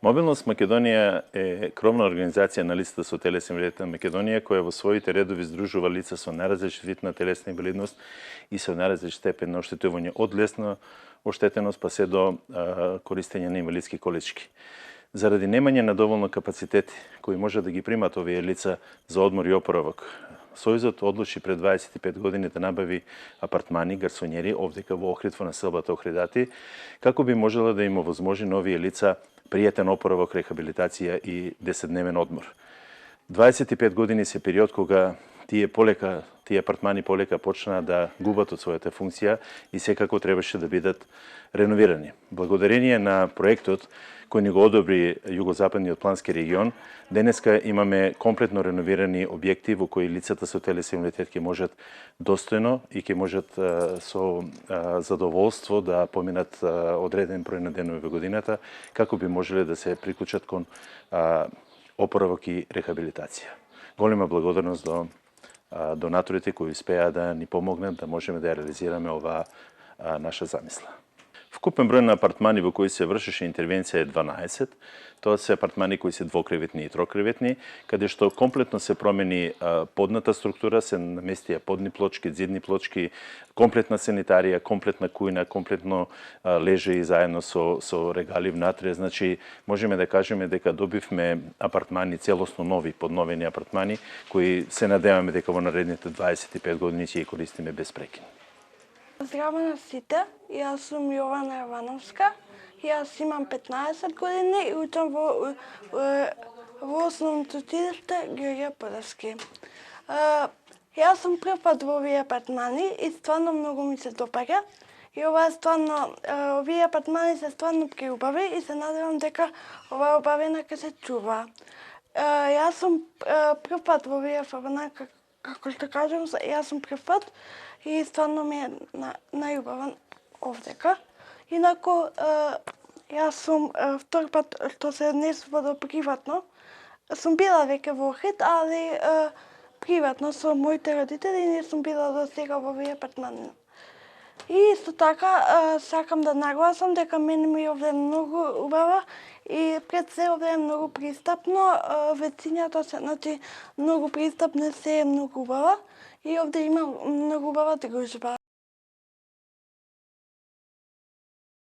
Мобилност Македонија е кровна организација на листата со телесен инвалидитет на Македонија, која во своите редови здружува лица со најразличит вид на телесна инвалидност и со најразличит степен на оштетување од лесна оштетеност па се до користење на инвалидски колички. Заради немање на доволно капацитети кои може да ги примат овие лица за одмор и опоравок, Сојузот одлучи пред 25 години да набави апартмани, гарсонјери, овдека во Охрид, во населбата Охридати, како би можела да им овозможи на овие лица пријатен опоравок, рехабилитација и 10-дневен одмор. 25 години се период кога тие апартмани полека почнаа да губат од својата функција и секако требаше да бидат реновирани. Благодарение на проектот кој ни го одобри Југозападниот плански регион, денеска имаме комплетно реновирани објекти во кои лицата со телесен инвалидитет ќе можат достојно и ќе можат со задоволство да поминат одреден број на денови во годината, како би можеле да се приклучат кон опоравок и рехабилитација. Голема благодарност до донаторите кои успеа да ни помогнат да можеме да ја реализираме оваа наша замисла. Вкупен број на апартмани во кои се вршеше интервенција е 12. Тоа се апартмани кои се двокреветни и трокреветни, каде што комплетно се промени подната структура, се наместија подни плочки, зидни плочки, комплетна санитарија, комплетна кујна, комплетно лежаи заедно со регали внатре. Значи, можеме да кажеме дека добивме апартмани целосно нови, подновени апартмани, кои се надеваме дека во наредните 25 години ќе ги користиме без прекин. Здраво на сите, јас сум Јована Јовановска, јас имам 15 години и учам во основното училиште Георгија Подевски. Јас сум прв пат во овие апартмани и стварно многу ми се допаѓа. И овие апартмани се стварно преубави и се надевам дека оваа убавина ќе се чува. Јас сум прв пат во овие апартмани, како што кажам, јас сум прв пат и стварно ми е најубавен овдека. Инаку, јас сум втор пат што се однесува до приватно. Сум била веќе во Охрид, али приватно со моите родители и не сум била до сега во овие апартмани. И исто така сакам да нагласам дека мене ми овде многу убава и пред се овде е многу пристапно, вецињата се, значи, многу пристапне, се е многу убава и овде има многу убава дружба.